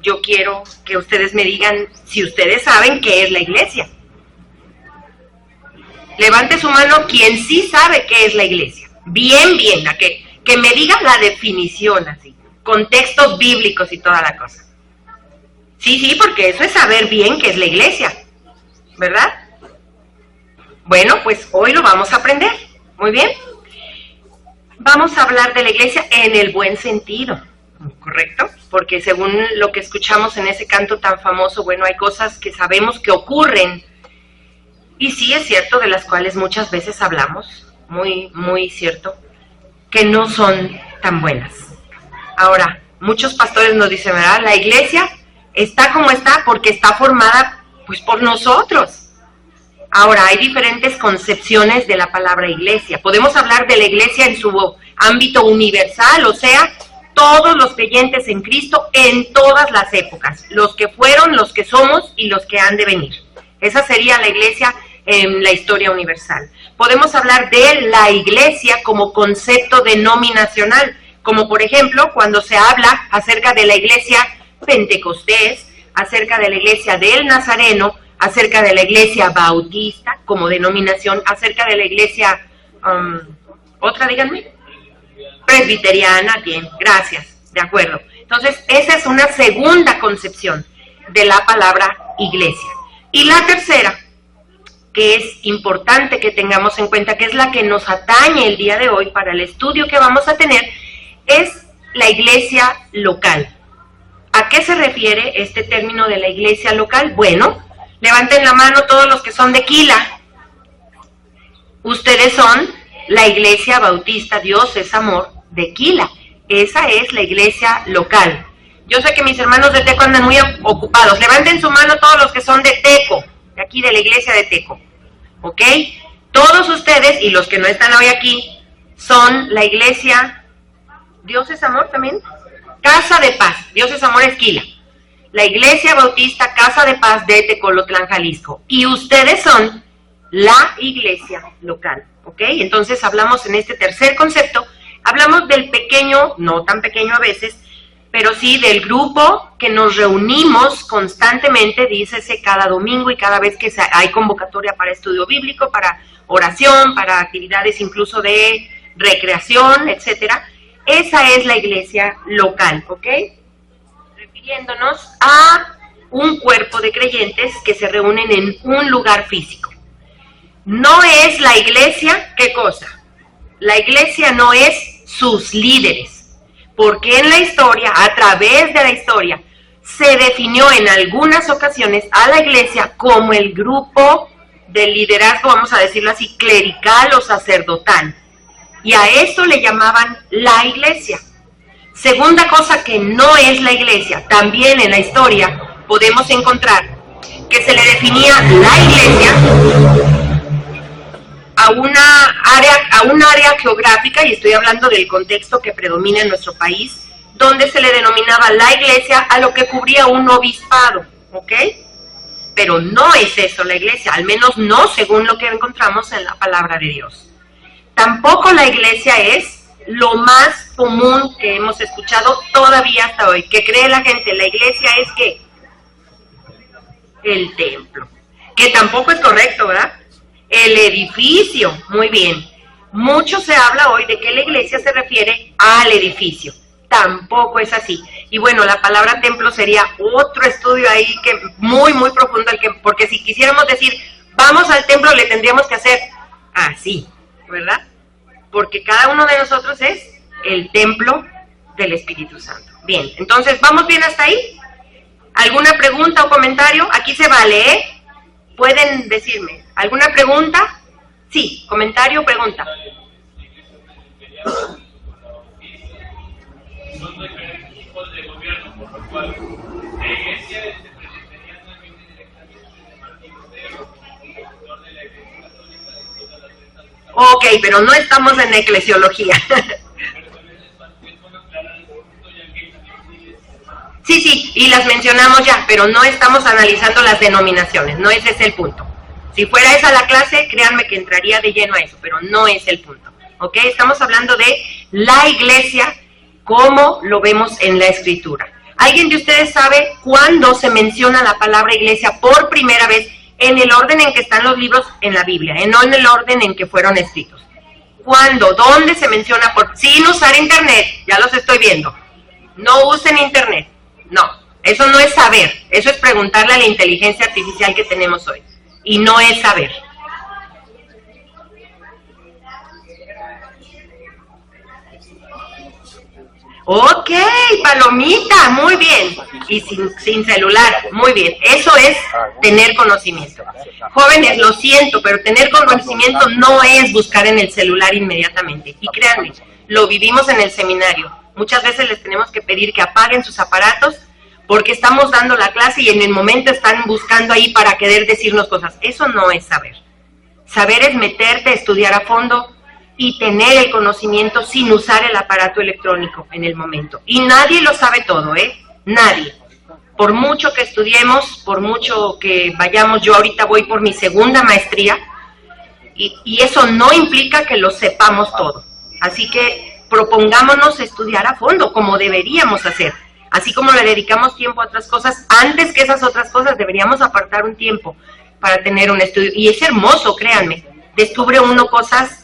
yo quiero que ustedes me digan si ustedes saben qué es la iglesia. Levante su mano quien sí sabe qué es la iglesia. Bien, bien, que me diga la definición así, con textos bíblicos y toda la cosa. Sí, porque eso es saber bien qué es la iglesia, ¿verdad? Bueno, pues hoy lo vamos a aprender. Muy bien. Vamos a hablar de la iglesia en el buen sentido, ¿correcto? Porque según lo que escuchamos en ese canto tan famoso, bueno, hay cosas que sabemos que ocurren, y sí es cierto, de las cuales muchas veces hablamos, muy, muy cierto, que no son tan buenas. Ahora, muchos pastores nos dicen, ¿verdad? La iglesia está como está porque está formada, pues, por nosotros. Ahora, hay diferentes concepciones de la palabra iglesia. Podemos hablar de la iglesia en su ámbito universal, o sea, todos los creyentes en Cristo en todas las épocas, los que fueron, los que somos y los que han de venir. Esa sería la iglesia en la historia universal. Podemos hablar de la iglesia como concepto denominacional, como por ejemplo cuando se habla acerca de la iglesia pentecostés, acerca de la iglesia del Nazareno, acerca de la iglesia bautista como denominación, acerca de la iglesia, otra díganme, presbiteriana, bien, gracias, de acuerdo. Entonces, esa es una segunda concepción de la palabra iglesia. Y la tercera, que es importante que tengamos en cuenta, que es la que nos atañe el día de hoy para el estudio que vamos a tener, es la iglesia local. ¿A qué se refiere este término de la iglesia local? Bueno, levanten la mano todos los que son de Quila. Ustedes son la iglesia bautista Dios es Amor de Quila. Esa es la iglesia local. Yo sé que mis hermanos de Teco andan muy ocupados. Levanten su mano todos los que son de Teco, de aquí de la iglesia de Teco. ¿Ok? Todos ustedes, y los que no están hoy aquí, son la iglesia Dios es Amor también. Casa de Paz, Dios es Amor Esquila. La iglesia bautista Casa de Paz de Tecolotlán, Jalisco. Y ustedes son la iglesia local. ¿Ok? Entonces hablamos en este tercer concepto, hablamos del pequeño, no tan pequeño a veces, pero sí del grupo que nos reunimos constantemente, dícese cada domingo y cada vez que hay convocatoria para estudio bíblico, para oración, para actividades incluso de recreación, etcétera. Esa es la iglesia local, ¿ok? Refiriéndonos a un cuerpo de creyentes que se reúnen en un lugar físico. No es la iglesia, ¿qué cosa? La iglesia no es sus líderes, porque en la historia, a través de la historia, se definió en algunas ocasiones a la iglesia como el grupo de liderazgo, vamos a decirlo así, clerical o sacerdotal. Y a eso le llamaban la iglesia. Segunda cosa que no es la iglesia, también en la historia podemos encontrar que se le definía la iglesia a un área geográfica, y estoy hablando del contexto que predomina en nuestro país, donde se le denominaba la iglesia a lo que cubría un obispado, ¿ok? Pero no es eso la iglesia, al menos no según lo que encontramos en la palabra de Dios. Tampoco la iglesia es lo más común que hemos escuchado todavía hasta hoy. ¿Qué cree la gente? La iglesia es ¿qué? El templo. Que tampoco es correcto, ¿verdad? El edificio. Muy bien. Mucho se habla hoy de que la iglesia se refiere al edificio. Tampoco es así. Y bueno, la palabra templo sería otro estudio ahí que muy, muy profundo, porque si quisiéramos decir, vamos al templo, le tendríamos que hacer así, ¿verdad? Porque cada uno de nosotros es el templo del Espíritu Santo. Bien, entonces, ¿vamos bien hasta ahí? ¿Alguna pregunta o comentario? Aquí se vale, ¿eh? Pueden decirme. ¿Alguna pregunta? Sí, comentario o pregunta. Son diferentes tipos de gobierno, por lo cual la iglesia se presentaría también directamente de Martín Lutero, fundador de la iglesia católica de todas las letras. Ok, pero no estamos en eclesiología. Sí, y las mencionamos ya, pero no estamos analizando las denominaciones, no ese es el punto. Si fuera esa la clase, créanme que entraría de lleno a eso, pero no es el punto. ¿Ok? Estamos hablando de la iglesia como lo vemos en la Escritura. ¿Alguien de ustedes sabe cuándo se menciona la palabra iglesia por primera vez en el orden en que están los libros en la Biblia, no en el orden en que fueron escritos? ¿Cuándo? ¿Dónde se menciona? Sin usar internet, ya los estoy viendo. No usen internet. No, eso no es saber, eso es preguntarle a la inteligencia artificial que tenemos hoy. Y no es saber. Ok, palomita, muy bien. Y sin celular, muy bien. Eso es tener conocimiento. Jóvenes, lo siento, pero tener conocimiento no es buscar en el celular inmediatamente. Y créanme, lo vivimos en el seminario. Muchas veces les tenemos que pedir que apaguen sus aparatos porque estamos dando la clase y en el momento están buscando ahí para querer decirnos cosas. Eso no es saber. Saber es meterte, estudiar a fondo y tener el conocimiento sin usar el aparato electrónico en el momento. Y nadie lo sabe todo, ¿eh? Nadie. Por mucho que estudiemos, por mucho que vayamos, yo ahorita voy por mi segunda maestría, y eso no implica que lo sepamos todo. Así que propongámonos estudiar a fondo, como deberíamos hacer. Así como le dedicamos tiempo a otras cosas, antes que esas otras cosas deberíamos apartar un tiempo para tener un estudio. Y es hermoso, créanme. Descubre uno cosas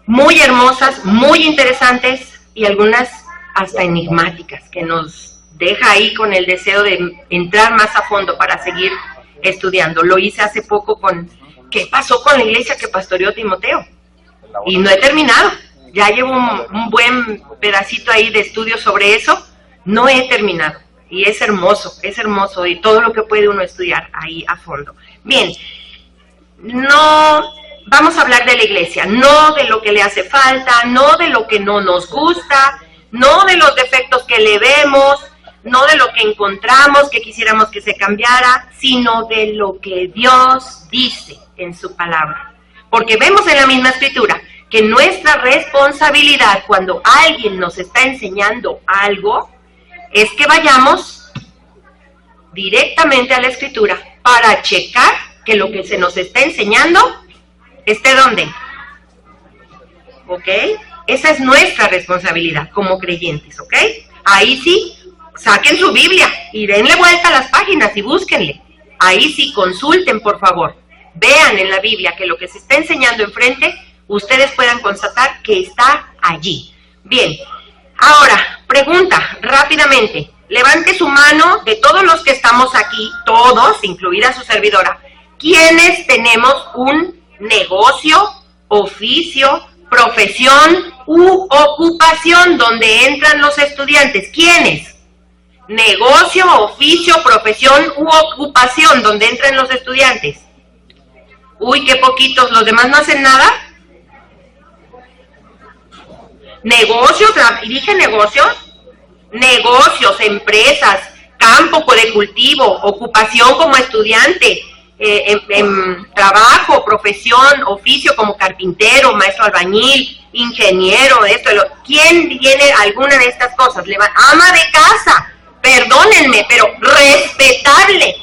muy hermosas, muy interesantes y algunas hasta enigmáticas, que nos deja ahí con el deseo de entrar más a fondo para seguir estudiando. Lo hice hace poco con ¿qué pasó con la iglesia que pastoreó Timoteo? Y no he terminado. Ya llevo un buen pedacito ahí de estudio sobre eso. No he terminado. Y es hermoso y todo lo que puede uno estudiar ahí a fondo. Bien, no vamos a hablar de la iglesia, no de lo que le hace falta, no de lo que no nos gusta, no de los defectos que le vemos, no de lo que encontramos que quisiéramos que se cambiara, sino de lo que Dios dice en su palabra. Porque vemos en la misma escritura que nuestra responsabilidad cuando alguien nos está enseñando algo es que vayamos directamente a la escritura para checar que lo que se nos está enseñando esté ¿dónde? ¿Ok? Esa es nuestra responsabilidad como creyentes, ¿ok? Ahí sí, saquen su Biblia y denle vuelta a las páginas y búsquenle. Ahí sí, consulten, por favor. Vean en la Biblia que lo que se está enseñando enfrente, ustedes puedan constatar que está allí. Bien, ahora, pregunta, rápidamente. Levante su mano de todos los que estamos aquí, todos, incluida su servidora. ¿Quiénes tenemos un negocio, oficio, profesión u ocupación donde entran los estudiantes? ¿Quiénes? Negocio, oficio, profesión u ocupación donde entran los estudiantes. Uy, qué poquitos, ¿los demás no hacen nada? Negocios, dije negocios, negocios, empresas, campo de cultivo, ocupación como estudiante, trabajo, profesión, oficio como carpintero, maestro albañil, ingeniero, esto, ¿quién tiene alguna de estas cosas? Ama de casa, perdónenme, pero respetable.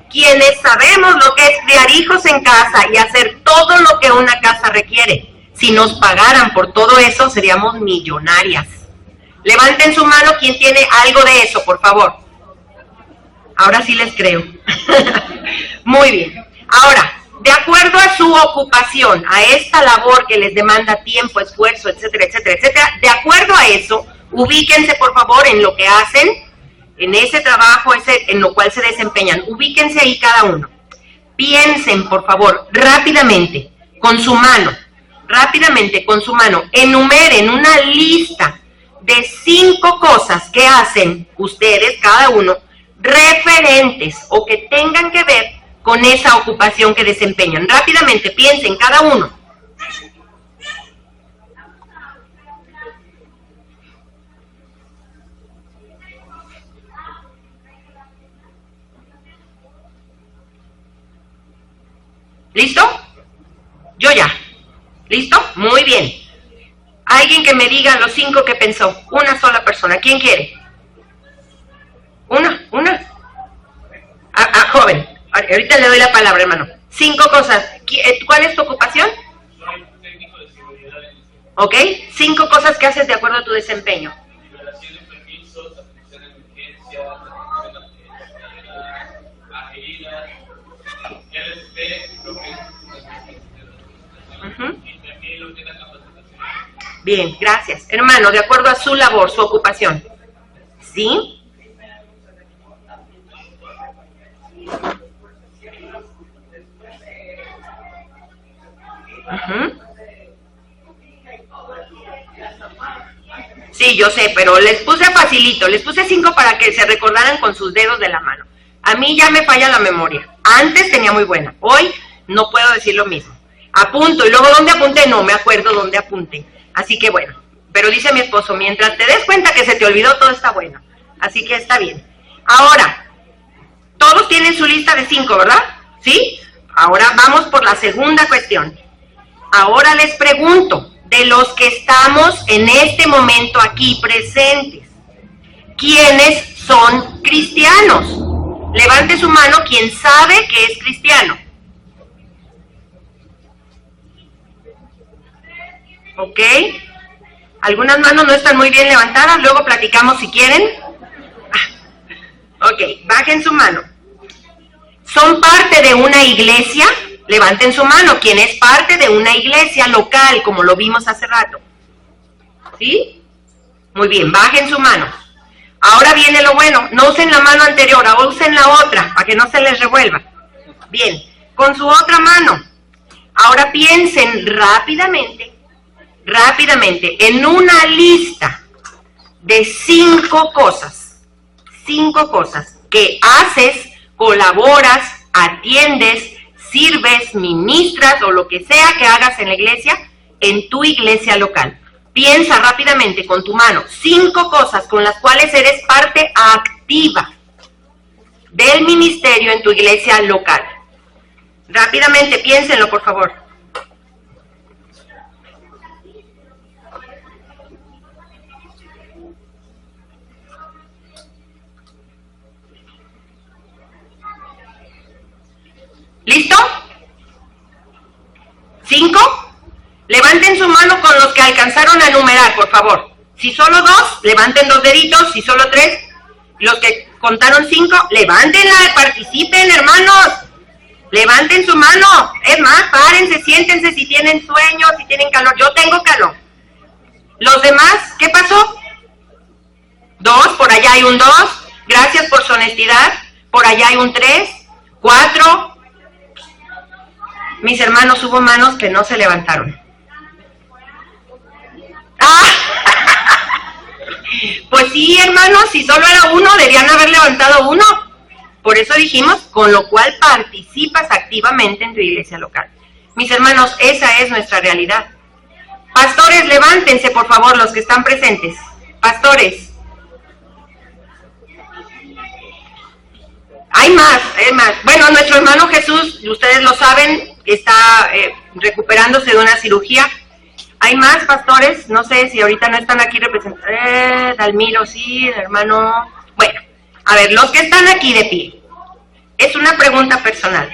Quienes sabemos lo que es criar hijos en casa y hacer todo lo que una casa requiere. Si nos pagaran por todo eso, seríamos millonarias. Levanten su mano quien tiene algo de eso, por favor. Ahora sí les creo. Muy bien. Ahora, de acuerdo a su ocupación, a esta labor que les demanda tiempo, esfuerzo, etcétera, etcétera, etcétera, de acuerdo a eso, ubíquense, por favor, en lo que hacen, en ese trabajo en lo cual se desempeñan. Ubíquense ahí cada uno. Piensen, por favor, rápidamente, con su mano, enumeren una lista de 5 cosas que hacen ustedes, cada uno, referentes o que tengan que ver con esa ocupación que desempeñan. Rápidamente, piensen cada uno. ¿Listo? Yo ya. ¿Listo? Muy bien. Alguien que me diga los 5 que pensó. Una sola persona. ¿Quién quiere? Una. Joven. Ahorita le doy la palabra, hermano. 5 cosas. ¿Cuál es tu ocupación? Soy técnico de seguridad. ¿Ok? 5 cosas que haces de acuerdo a tu desempeño. Liberación de permisos, atención de emergencias, Bien, gracias. Hermano, de acuerdo a su labor, su ocupación. ¿Sí? Uh-huh. Sí, yo sé, pero les puse facilito, les puse 5 para que se recordaran con sus dedos de la mano. A mí ya me falla la memoria. Antes tenía muy buena, hoy no puedo decir lo mismo. Apunto, y luego ¿dónde apunté? No me acuerdo dónde apunté. Así que bueno, pero dice mi esposo, mientras te des cuenta que se te olvidó, todo está bueno. Así que está bien. Ahora, todos tienen su lista de 5, ¿verdad? ¿Sí? Ahora vamos por la segunda cuestión. Ahora les pregunto, de los que estamos en este momento aquí presentes, ¿quiénes son cristianos? Levante su mano quien sabe que es cristiano. ¿Ok? Algunas manos no están muy bien levantadas, luego platicamos si quieren. Ok, bajen su mano. ¿Son parte de una iglesia? Levanten su mano, ¿quién es parte de una iglesia local, como lo vimos hace rato? ¿Sí? Muy bien, bajen su mano. Ahora viene lo bueno, no usen la mano anterior, ahora usen la otra, para que no se les revuelva. Bien, con su otra mano, ahora piensen rápidamente, en una lista de 5 cosas que haces, colaboras, atiendes, sirves, ministras o lo que sea que hagas en la iglesia, en tu iglesia local. Piensa rápidamente con tu mano 5 cosas con las cuales eres parte activa del ministerio en tu iglesia local. Rápidamente, piénsenlo, por favor. ¿Listo? 5. Levanten su mano con los que alcanzaron a enumerar, por favor. Si solo 2, levanten 2 deditos. Si solo 3, los que contaron 5, levántenla, participen, hermanos. Levanten su mano. Es más, párense, siéntense si tienen sueño, si tienen calor. Yo tengo calor. Los demás, ¿qué pasó? 2, por allá hay un 2. Gracias por su honestidad. Por allá hay un 3. 4. Mis hermanos, hubo manos que no se levantaron. ¡Ah! Pues sí, hermanos, si solo era 1, deberían haber levantado 1. Por eso dijimos, con lo cual participas activamente en tu iglesia local. Mis hermanos, esa es nuestra realidad. Pastores, levántense, por favor, los que están presentes. Pastores. Hay más. Bueno, nuestro hermano Jesús, ustedes lo saben, está recuperándose de una cirugía. Hay más pastores, no sé si ahorita no están aquí representados. Dalmiro, sí, el hermano. Bueno, a ver, los que están aquí de pie. Es una pregunta personal.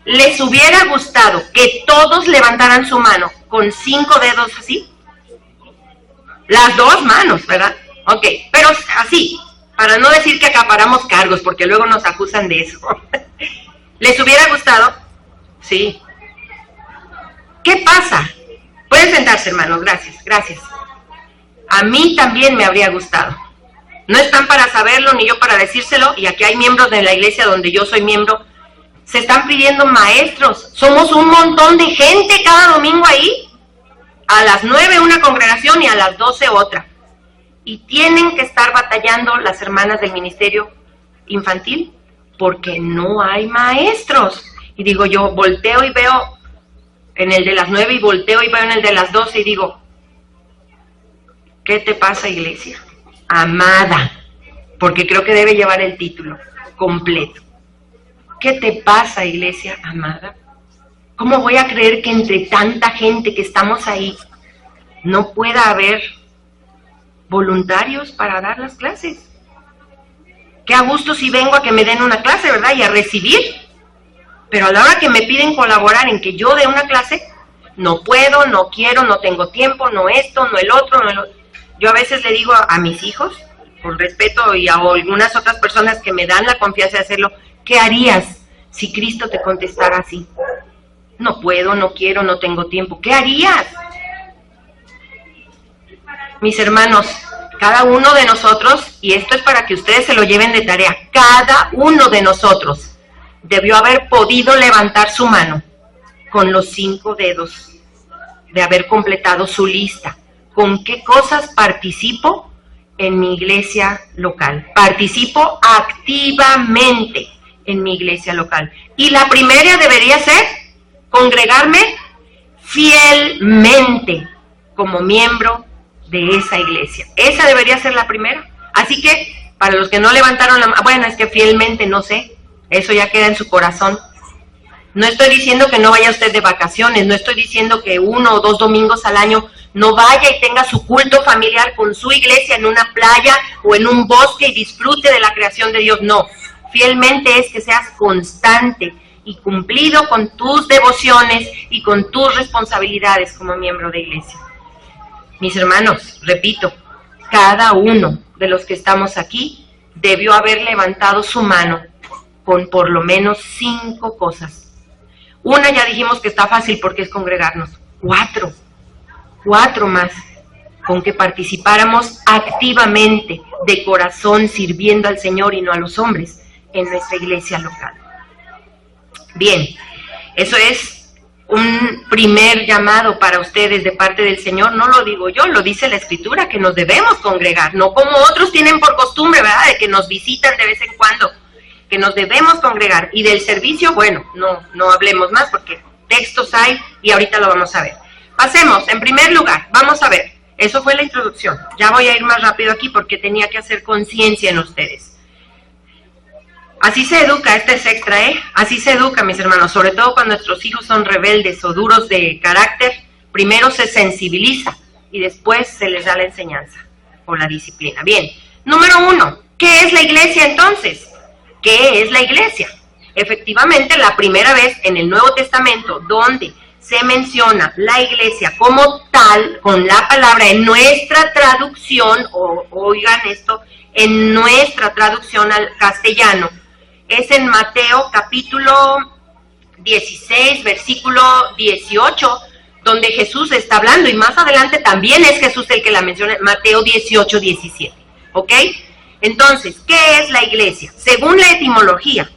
¿Les hubiera gustado que todos levantaran su mano con 5 dedos así? Las 2 manos, ¿verdad? Ok, pero así, para no decir que acaparamos cargos, porque luego nos acusan de eso. ¿Les hubiera gustado? Sí. ¿Qué pasa? Pueden sentarse, hermanos, gracias. A mí también me habría gustado. No están para saberlo, ni yo para decírselo, y aquí hay miembros de la iglesia donde yo soy miembro. Se están pidiendo maestros. Somos un montón de gente cada domingo ahí. A las 9 una congregación y a las 12 otra. Y tienen que estar batallando las hermanas del ministerio infantil porque no hay maestros. Y digo, yo volteo y veo en el de las 9 y volteo y veo en el de las 12 y digo, ¿qué te pasa, iglesia? Amada, porque creo que debe llevar el título completo. ¿Qué te pasa, iglesia amada? ¿Cómo voy a creer que entre tanta gente que estamos ahí no pueda haber voluntarios para dar las clases? Qué a gusto si vengo a que me den una clase, ¿verdad? Y a recibir. Pero a la hora que me piden colaborar en que yo dé una clase, no puedo, no quiero, no tengo tiempo, no esto, no el otro, no el otro. Yo a veces le digo a mis hijos, por respeto, y a algunas otras personas que me dan la confianza de hacerlo, ¿qué harías si Cristo te contestara así? No puedo, no quiero, no tengo tiempo. ¿Qué harías? Mis hermanos, cada uno de nosotros, y esto es para que ustedes se lo lleven de tarea, cada uno de nosotros debió haber podido levantar su mano con los 5 dedos, de haber completado su lista. ¿Con qué cosas participo en mi iglesia local? Participo activamente en mi iglesia local. Y la primera debería ser congregarme fielmente como miembro de esa iglesia. Esa debería ser la primera. Así que, para los que no levantaron la mano, bueno, es que fielmente no sé, eso ya queda en su corazón. No estoy diciendo que no vaya usted de vacaciones, no estoy diciendo que 1 o 2 domingos al año no vaya y tenga su culto familiar con su iglesia en una playa o en un bosque y disfrute de la creación de Dios. No, fielmente es que seas constante y cumplido con tus devociones y con tus responsabilidades como miembro de iglesia. Mis hermanos, repito, cada uno de los que estamos aquí debió haber levantado su mano con por lo menos 5 cosas. Una ya dijimos que está fácil porque es congregarnos. 4 más, con que participáramos activamente, de corazón, sirviendo al Señor y no a los hombres, en nuestra iglesia local. Bien, eso es un primer llamado para ustedes de parte del Señor. No lo digo yo, lo dice la Escritura, que nos debemos congregar, no como otros tienen por costumbre, ¿verdad?, de que nos visitan de vez en cuando, que nos debemos congregar. Y del servicio, bueno, no hablemos más porque textos hay y ahorita lo vamos a ver. Pasemos, en primer lugar, vamos a ver, eso fue la introducción. Ya voy a ir más rápido aquí porque tenía que hacer conciencia en ustedes. Así se educa, este es extra, Así se educa, mis hermanos, sobre todo cuando nuestros hijos son rebeldes o duros de carácter. Primero se sensibiliza y después se les da la enseñanza o la disciplina. Bien, número 1, ¿qué es la iglesia entonces? ¿Qué es la iglesia? Efectivamente, la primera vez en el Nuevo Testamento donde se menciona la iglesia como tal, con la palabra en nuestra traducción, o oigan esto, en nuestra traducción al castellano, es en Mateo capítulo 16, versículo 18, donde Jesús está hablando, y más adelante también es Jesús el que la menciona, Mateo 18, 17, ¿ok? Entonces, ¿qué es la iglesia? Según la etimología,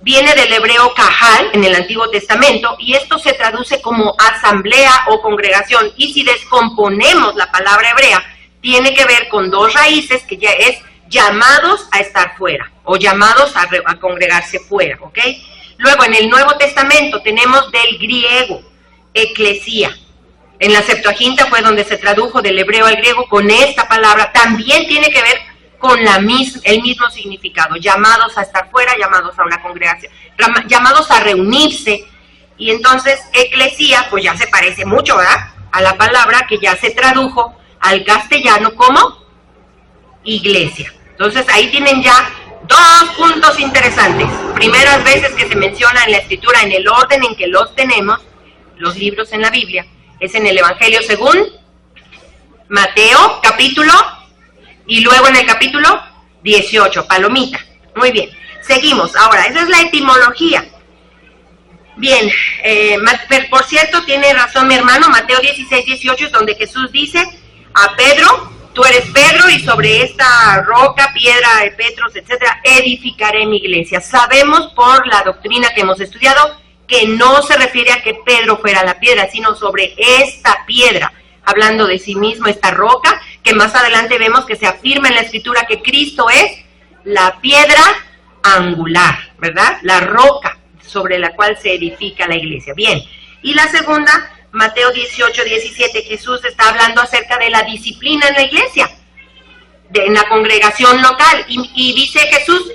viene del hebreo kahal en el Antiguo Testamento, y esto se traduce como asamblea o congregación, y si descomponemos la palabra hebrea, tiene que ver con 2 raíces, que ya es llamados a estar fuera, o llamados a congregarse fuera, ¿ok? Luego, en el Nuevo Testamento tenemos del griego, eclesía. En la Septuaginta fue donde se tradujo del hebreo al griego con esta palabra, también tiene que ver con el mismo significado, llamados a estar fuera, llamados a una congregación, llamados a reunirse. Y entonces eclesía pues ya se parece mucho, ¿verdad?, a la palabra que ya se tradujo al castellano como iglesia. Entonces ahí tienen ya 2 puntos interesantes. Primeras veces que se menciona en la Escritura en el orden en que los tenemos, los libros en la Biblia, es en el Evangelio según Mateo, capítulo, y luego en el capítulo 18, palomita. Muy bien, seguimos. Ahora, esa es la etimología. Bien, por cierto, tiene razón mi hermano, Mateo 16, 18 es donde Jesús dice a Pedro: tú eres Pedro, y sobre esta roca, piedra de Petros, etcétera, edificaré mi iglesia. Sabemos por la doctrina que hemos estudiado que no se refiere a que Pedro fuera la piedra, sino sobre esta piedra, hablando de sí mismo, esta roca, que más adelante vemos que se afirma en la Escritura que Cristo es la piedra angular, ¿verdad? La roca sobre la cual se edifica la iglesia. Bien, y la segunda, Mateo 18, 17, Jesús está hablando acerca de la disciplina en la iglesia, en la congregación local, y dice Jesús,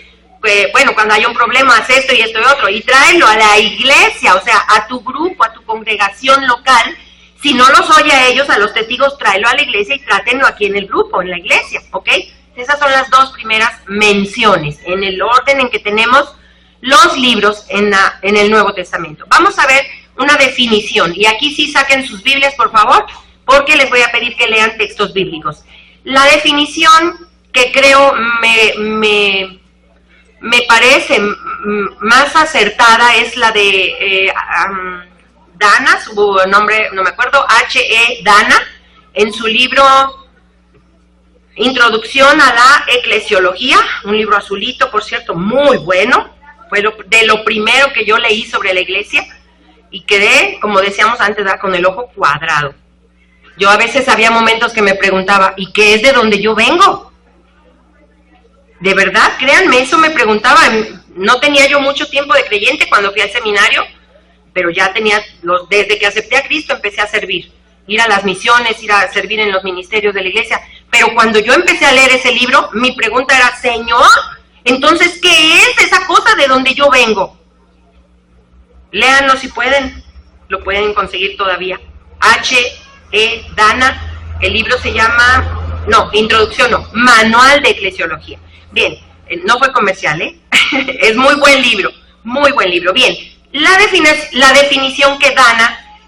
bueno, cuando hay un problema, haz esto y esto y otro, y tráelo a la iglesia, o sea, a tu grupo, a tu congregación local. Si no los oye a ellos, a los testigos, tráelo a la iglesia y trátenlo aquí en el grupo, en la iglesia, ¿ok? Esas son las 2 primeras menciones, en el orden en que tenemos los libros en el Nuevo Testamento. Vamos a ver una definición, y aquí sí saquen sus Biblias, por favor, porque les voy a pedir que lean textos bíblicos. La definición que creo me parece más acertada es la de Dana, su nombre no me acuerdo, H.E. Dana, en su libro Introducción a la Eclesiología, un libro azulito, por cierto, muy bueno. Fue de lo primero que yo leí sobre la iglesia y quedé, como decíamos antes, con el ojo cuadrado. Yo a veces había momentos que me preguntaba, ¿y qué es de donde yo vengo? De verdad, créanme, eso me preguntaba. No tenía yo mucho tiempo de creyente cuando fui al seminario, pero ya tenía, desde que acepté a Cristo empecé a servir, ir a las misiones, ir a servir en los ministerios de la iglesia. Pero cuando yo empecé a leer ese libro, mi pregunta era, Señor, entonces, ¿qué es esa cosa de donde yo vengo? Léanlo si pueden, lo pueden conseguir todavía. H.E. Dana, el libro se llama, Manual de Eclesiología. Bien, no fue comercial, es muy buen libro, muy buen libro. Bien, la definición que Dana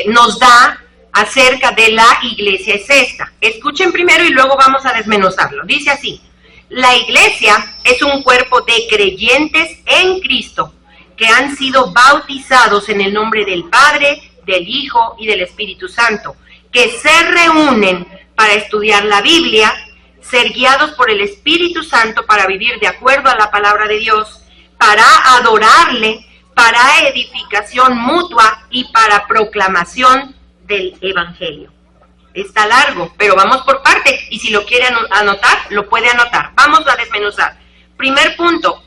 nos da acerca de la iglesia es esta. Escuchen primero y luego vamos a desmenuzarlo. Dice así: la iglesia es un cuerpo de creyentes en Cristo que han sido bautizados en el nombre del Padre, del Hijo y del Espíritu Santo, que se reúnen para estudiar la Biblia, ser guiados por el Espíritu Santo para vivir de acuerdo a la palabra de Dios, para adorarle, para edificación mutua y para proclamación del Evangelio. Está largo, pero vamos por partes, y si lo quiere anotar, lo puede anotar. Vamos a desmenuzar. Primer punto,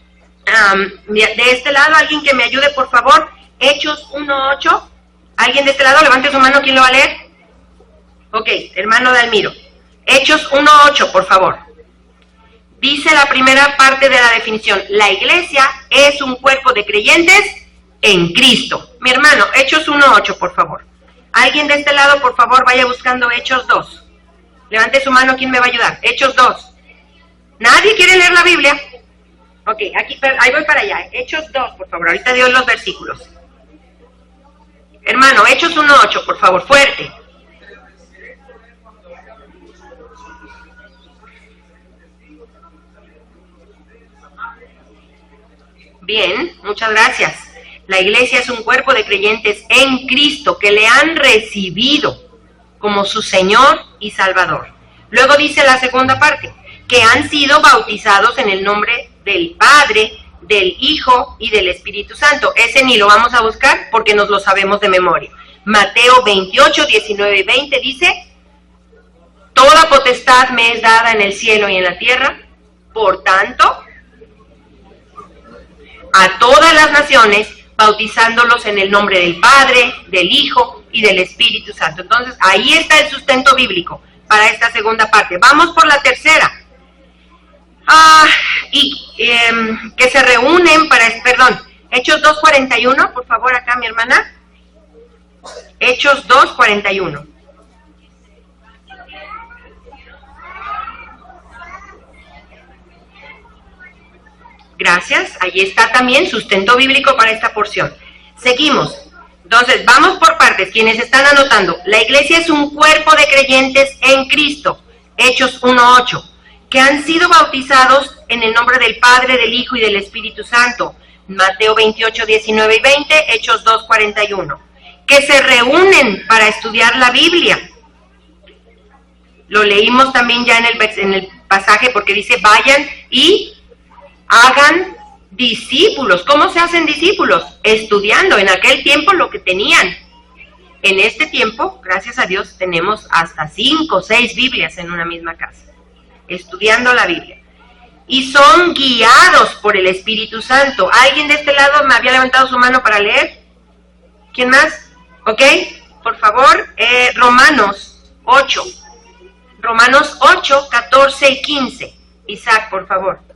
de este lado, alguien que me ayude, por favor, Hechos 1:8. ¿Alguien de este lado? Levante su mano, ¿quién lo va a leer? Ok, hermano Dalmiro. Hechos 1:8, por favor. Dice la primera parte de la definición: la iglesia es un cuerpo de creyentes en Cristo. Mi hermano, Hechos 1:8, por favor. Alguien de este lado, por favor, vaya buscando Hechos 2. Levante su mano, ¿quién me va a ayudar? Hechos 2. ¿Nadie quiere leer la Biblia? Ok, ahí voy para allá. Hechos 2, por favor. Ahorita digo los versículos. Hermano, Hechos 1:8, por favor, fuerte. Bien, muchas gracias. La iglesia es un cuerpo de creyentes en Cristo que le han recibido como su Señor y Salvador. Luego dice la segunda parte, que han sido bautizados en el nombre del Padre, del Hijo y del Espíritu Santo. Ese ni lo vamos a buscar porque nos lo sabemos de memoria. Mateo 28, 19 y 20 dice: toda potestad me es dada en el cielo y en la tierra, por tanto, a todas las naciones, bautizándolos en el nombre del Padre, del Hijo y del Espíritu Santo. Entonces, ahí está el sustento bíblico para esta segunda parte. Vamos por la tercera. Que se reúnen para, Hechos 2:41, por favor, acá mi hermana. Hechos 2:41. Gracias, ahí está también sustento bíblico para esta porción. Seguimos. Entonces, vamos por partes. Quienes están anotando, la iglesia es un cuerpo de creyentes en Cristo. Hechos 1:8. Que han sido bautizados en el nombre del Padre, del Hijo y del Espíritu Santo. Mateo 28, 19 y 20, Hechos 2:41. Que se reúnen para estudiar la Biblia. Lo leímos también ya en el pasaje porque dice, vayan y hagan discípulos. ¿Cómo se hacen discípulos? Estudiando. En aquel tiempo lo que tenían. En este tiempo, gracias a Dios, tenemos hasta 5 o 6 Biblias en una misma casa. Estudiando la Biblia. Y son guiados por el Espíritu Santo. ¿Alguien de este lado me había levantado su mano para leer? ¿Quién más? ¿Ok? Por favor, Romanos 8. Romanos 8, 14 y 15. Isaac, por favor.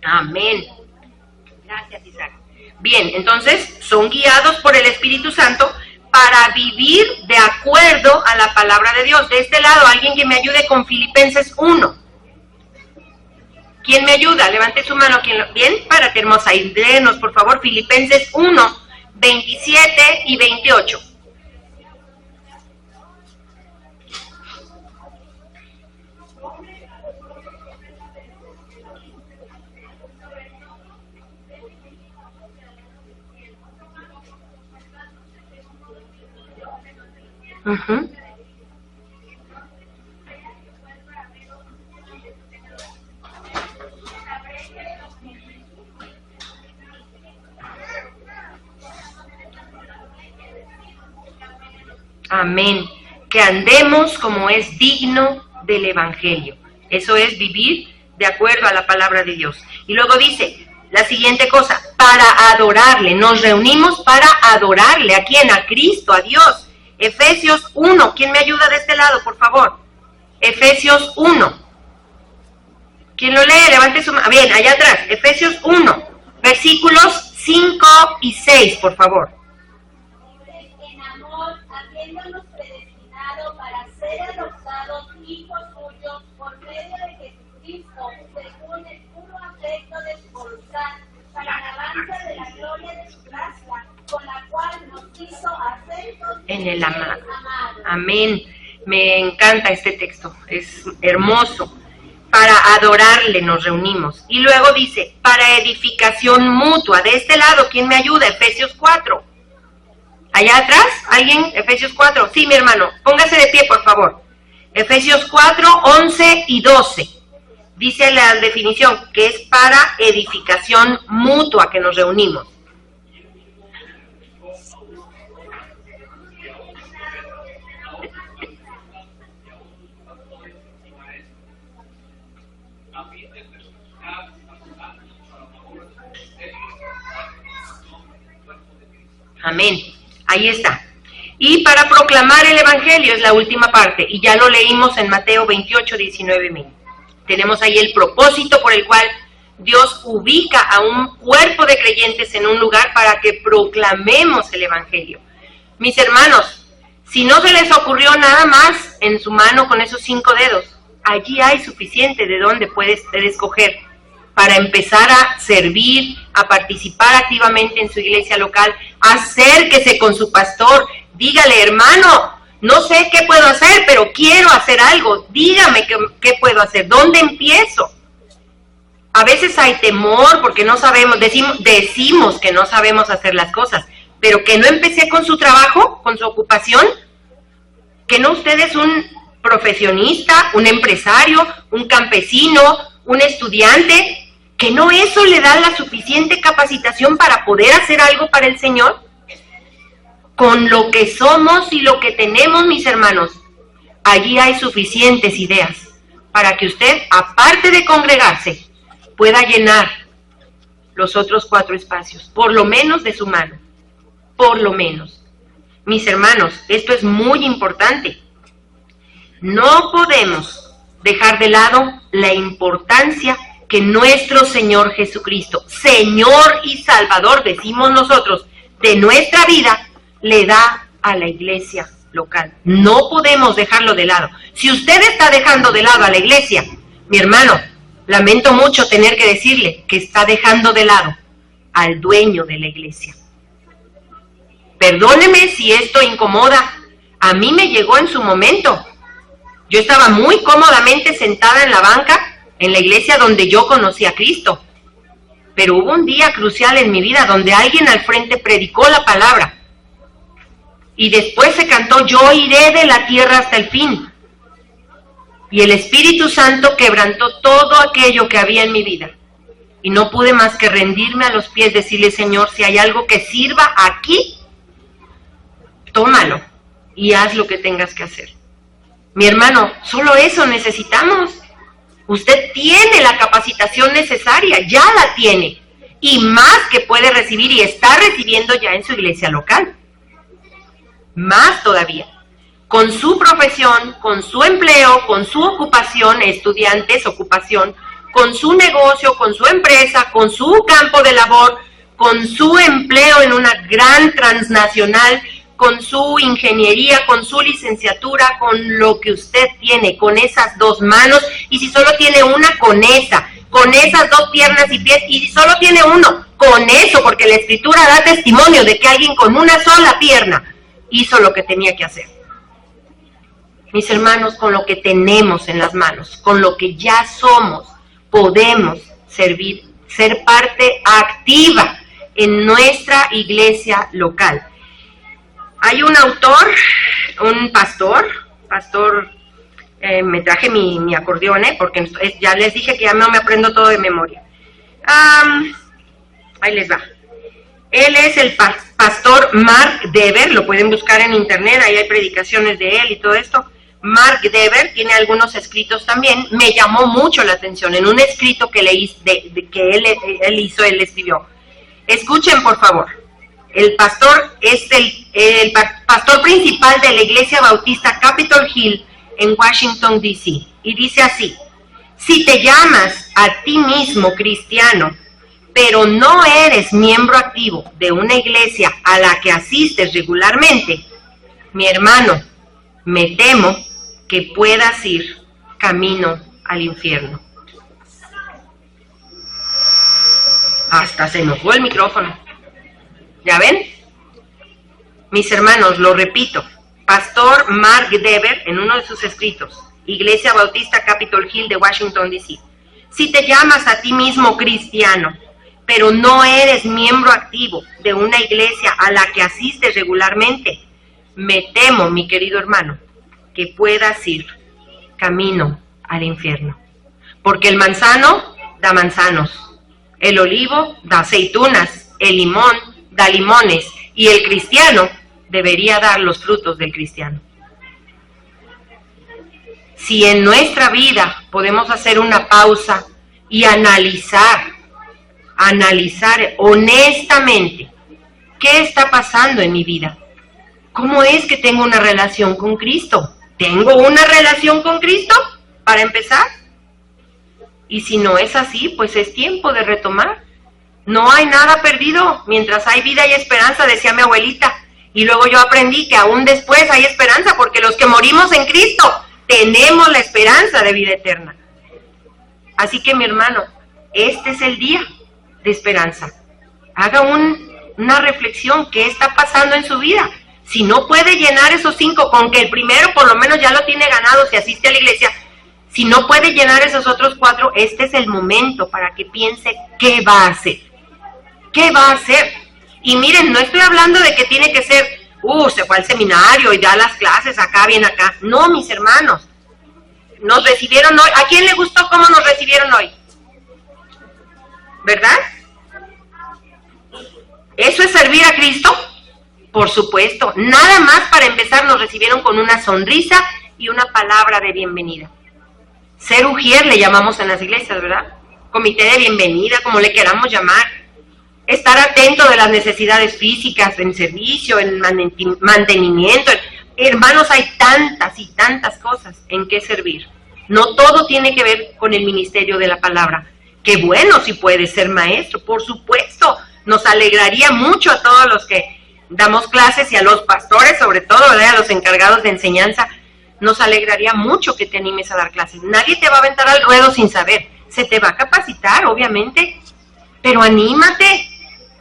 Amén. Gracias, Isaac. Bien, entonces son guiados por el Espíritu Santo para vivir de acuerdo a la palabra de Dios. De este lado, alguien que me ayude con Filipenses 1. ¿Quién me ayuda? Levante su mano. Bien, párate, hermosa. Y léenos, por favor, Filipenses 1, 27 y 28. Ujú. Amén. Que andemos como es digno del Evangelio. Eso es vivir de acuerdo a la palabra de Dios. Y luego dice la siguiente cosa, para adorarle. Nos reunimos para adorarle. ¿A quién? A Cristo, a Dios. Efesios 1. ¿Quién me ayuda de este lado, por favor? Efesios 1. ¿Quién lo lee? Levante su mano. Bien, allá atrás. Efesios 1. Versículos 5 y 6, por favor. En amor, habiéndonos predestinado para ser adoptados hijos suyos por medio de Jesucristo, según el puro afecto de su voluntad, para alabanza de la gloria de su gracia, con la cual nos hizo acentos En el amado. Amén. Me encanta este texto. Es hermoso. Para adorarle nos reunimos. Y luego dice, para edificación mutua. De este lado, ¿quién me ayuda? Efesios 4. Allá atrás, ¿alguien? Efesios 4. Sí, mi hermano, póngase de pie, por favor. Efesios 4, 11 y 12. Dice la definición que es para edificación mutua que nos reunimos. Amén. Ahí está. Y para proclamar el Evangelio es la última parte. Y ya lo leímos en Mateo 28, 19, 20. Tenemos ahí el propósito por el cual Dios ubica a un cuerpo de creyentes en un lugar para que proclamemos el Evangelio. Mis hermanos, si no se les ocurrió nada más en su mano con esos 5 dedos, allí hay suficiente de donde puede usted escoger para empezar a servir, a participar activamente en su iglesia local. Acérquese con su pastor, dígale, hermano, no sé qué puedo hacer, pero quiero hacer algo, dígame qué puedo hacer, ¿dónde empiezo? A veces hay temor porque no sabemos, decimos que no sabemos hacer las cosas, pero que no empecé con su trabajo, con su ocupación, que no usted es un profesionista, un empresario, un campesino, un estudiante, que no eso le da la suficiente capacitación para poder hacer algo para el Señor. Con lo que somos y lo que tenemos, mis hermanos, allí hay suficientes ideas para que usted, aparte de congregarse, pueda llenar los otros 4 espacios, por lo menos de su mano, por lo menos. Mis hermanos, esto es muy importante. No podemos dejar de lado la importancia que nuestro Señor Jesucristo, Señor y Salvador, decimos nosotros, de nuestra vida, le da a la iglesia local. No podemos dejarlo de lado. Si usted está dejando de lado a la iglesia, mi hermano, lamento mucho tener que decirle que está dejando de lado al dueño de la iglesia. Perdóneme si esto incomoda. A mí me llegó en su momento. Yo estaba muy cómodamente sentada en la banca en la iglesia donde yo conocí a Cristo. Pero hubo un día crucial en mi vida donde alguien al frente predicó la palabra. Y después se cantó, yo iré de la tierra hasta el fin. Y el Espíritu Santo quebrantó todo aquello que había en mi vida. Y no pude más que rendirme a los pies, decirle, Señor, si hay algo que sirva aquí, tómalo y haz lo que tengas que hacer. Mi hermano, solo eso necesitamos. Usted tiene la capacitación necesaria, ya la tiene, y más que puede recibir y está recibiendo ya en su iglesia local. Más todavía, con su profesión, con su empleo, con su ocupación, estudiantes, ocupación, con su negocio, con su empresa, con su campo de labor, con su empleo en una gran transnacional, con su ingeniería, con su licenciatura, con lo que usted tiene, con esas 2 manos, y si solo tiene una, con esas 2 piernas y pies, y si solo tiene uno, con eso, porque la Escritura da testimonio de que alguien con una sola pierna hizo lo que tenía que hacer. Mis hermanos, con lo que tenemos en las manos, con lo que ya somos, podemos servir, ser parte activa en nuestra iglesia local. Hay un autor, un pastor, me traje mi acordeón, porque ya les dije que ya no me aprendo todo de memoria. Ahí les va. Él es el pastor Mark Dever, lo pueden buscar en internet, ahí hay predicaciones de él y todo esto. Mark Dever tiene algunos escritos también, me llamó mucho la atención en un escrito que él escribió. Escuchen por favor, el pastor es el pastor principal de la Iglesia Bautista Capitol Hill en Washington, D.C. y dice así: si te llamas a ti mismo cristiano, pero no eres miembro activo de una iglesia a la que asistes regularmente, mi hermano, me temo que puedas ir camino al infierno. Hasta se enojó el micrófono. ¿Ya ven? Mis hermanos, lo repito, pastor Mark Dever, en uno de sus escritos, Iglesia Bautista Capitol Hill de Washington, D.C. Si te llamas a ti mismo cristiano, pero no eres miembro activo de una iglesia a la que asistes regularmente, me temo, mi querido hermano, que puedas ir camino al infierno. Porque el manzano da manzanos, el olivo da aceitunas, el limón da limones, y el cristiano debería dar los frutos del cristiano. Si en nuestra vida podemos hacer una pausa y analizar honestamente qué está pasando en mi vida, ¿cómo es que tengo una relación con Cristo? ¿Tengo una relación con Cristo para empezar? Y si no es así, pues es tiempo de retomar. No hay nada perdido, mientras hay vida y esperanza, decía mi abuelita. Y luego yo aprendí que aún después hay esperanza, porque los que morimos en Cristo tenemos la esperanza de vida eterna. Así que mi hermano, este es el día de esperanza. Haga una reflexión, ¿qué está pasando en su vida? Si no puede llenar esos 5, con que el primero por lo menos ya lo tiene ganado si asiste a la iglesia, si no puede llenar esos otros 4, este es el momento para que piense qué va a hacer. ¿Qué va a hacer? Y miren, no estoy hablando de que tiene que ser, se fue al seminario y da las clases acá, bien acá. No, mis hermanos, nos recibieron hoy. ¿A quién le gustó cómo nos recibieron hoy? ¿Verdad? ¿Eso es servir a Cristo? Por supuesto. Nada más para empezar nos recibieron con una sonrisa y una palabra de bienvenida. Ser ujier le llamamos en las iglesias, ¿verdad? Comité de bienvenida, como le queramos llamar. Estar atento de las necesidades físicas, en servicio, en mantenimiento. Hermanos, hay tantas y tantas cosas en que servir. No todo tiene que ver con el ministerio de la palabra. Qué bueno si puede ser maestro, por supuesto. Nos alegraría mucho a todos los que damos clases y a los pastores, sobre todo, ¿verdad? A los encargados de enseñanza. Nos alegraría mucho que te animes a dar clases. Nadie te va a aventar al ruedo sin saber. Se te va a capacitar, obviamente. Pero anímate.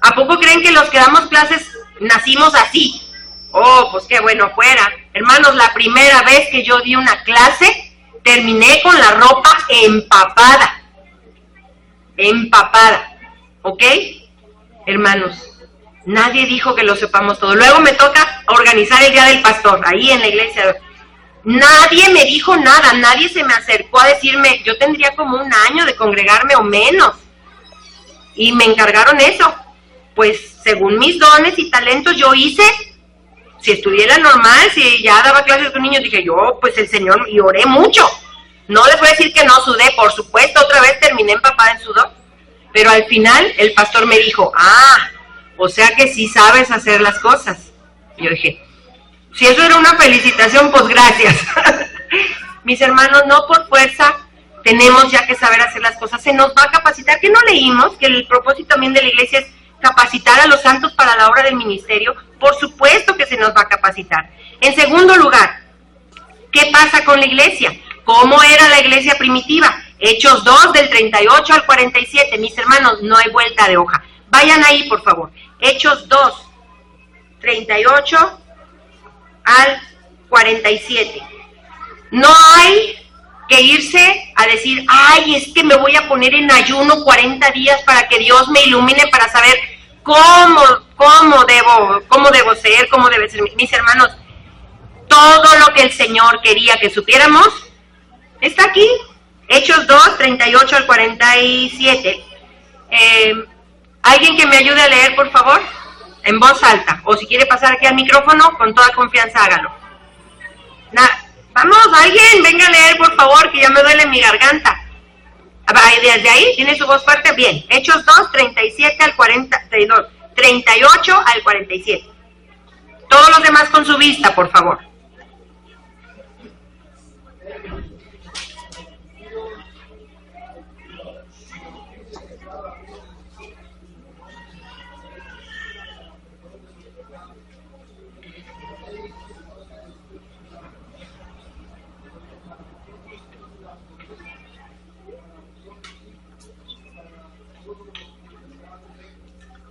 ¿A poco creen que los que damos clases nacimos así? Pues qué bueno fuera. Hermanos, la primera vez que yo di una clase, terminé con la ropa empapada. Empapada. ¿Ok? Hermanos, nadie dijo que lo sepamos todo. Luego me toca organizar el día del pastor, ahí en la iglesia. Nadie me dijo nada, nadie se me acercó a decirme, yo tendría como 1 año de congregarme o menos. Y me encargaron eso. Pues según mis dones y talentos yo hice, si estudié la normal, si ya daba clases con niños, dije yo, pues el Señor, y oré mucho. No les voy a decir que no sudé, por supuesto, otra vez terminé empapada en sudor. Pero al final el pastor me dijo, o sea que sí sabes hacer las cosas. Y yo dije, si eso era una felicitación, pues gracias. Mis hermanos, no por fuerza tenemos ya que saber hacer las cosas, se nos va a capacitar. ¿Que no leímos que el propósito también de la iglesia es capacitar a los santos para la obra del ministerio? Por supuesto que se nos va a capacitar. En segundo lugar, ¿qué pasa con la iglesia? ¿Cómo era la iglesia primitiva? Hechos 2, del 38 al 47. Mis hermanos, no hay vuelta de hoja. Vayan ahí, por favor. Hechos 2, 38 al 47. No hay que irse a decir, es que me voy a poner en ayuno 40 días para que Dios me ilumine para saber cómo debo ser, cómo debe ser. Mis hermanos, todo lo que el Señor quería que supiéramos está aquí. Hechos 2, 38 al 47. ¿Alguien que me ayude a leer, por favor? En voz alta. O si quiere pasar aquí al micrófono, con toda confianza hágalo. Vamos, alguien, venga a leer, por favor, que ya me duele mi garganta. Desde ahí, ¿tiene su voz fuerte? Bien. Hechos 2, 37 al 42. 38 al 47. Todos los demás con su vista, por favor.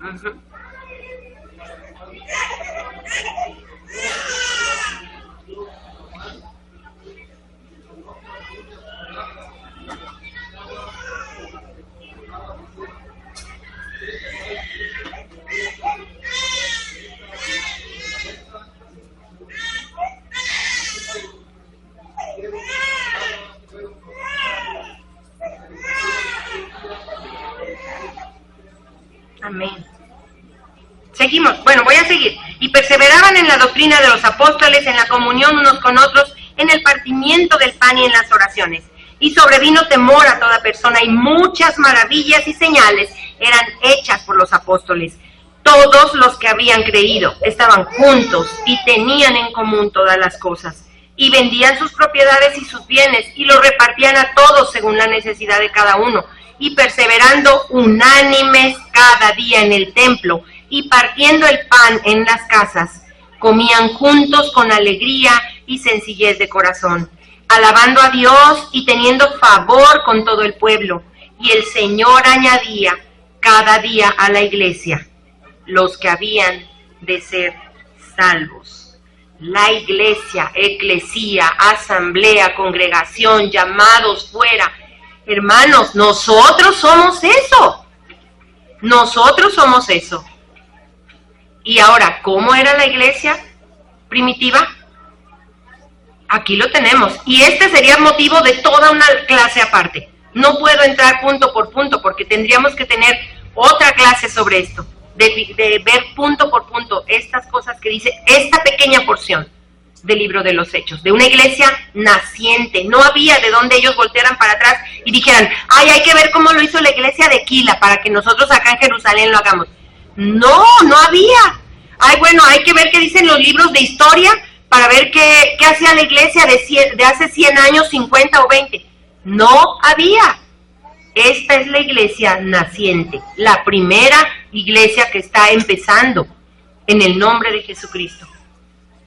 Uh-huh. Amén. Seguimos. Bueno, voy a seguir. Y perseveraban en la doctrina de los apóstoles, en la comunión unos con otros, en el partimiento del pan y en las oraciones. Y sobrevino temor a toda persona, y muchas maravillas y señales eran hechas por los apóstoles. Todos los que habían creído estaban juntos y tenían en común todas las cosas. Y vendían sus propiedades y sus bienes, y los repartían a todos según la necesidad de cada uno. Y perseverando unánimes cada día en el templo, y partiendo el pan en las casas, comían juntos con alegría y sencillez de corazón, alabando a Dios y teniendo favor con todo el pueblo. Y el Señor añadía cada día a la iglesia los que habían de ser salvos. La iglesia, eclesía, asamblea, congregación, llamados fuera. Hermanos, nosotros somos eso. Nosotros somos eso. Y ahora, ¿cómo era la iglesia primitiva? Aquí lo tenemos. Y este sería motivo de toda una clase aparte. No puedo entrar punto por punto porque tendríamos que tener otra clase sobre esto. De ver punto por punto estas cosas que dice esta pequeña porción del libro de los Hechos. De una iglesia naciente. No había de donde ellos voltearan para atrás y dijeran, ay, hay que ver cómo lo hizo la iglesia de Quila para que nosotros acá en Jerusalén lo hagamos. No, no había. Ay, bueno, hay que ver qué dicen los libros de historia para ver qué hacía la iglesia de hace 100 años, 50 o 20. No había. Esta es la iglesia naciente, la primera iglesia que está empezando en el nombre de Jesucristo.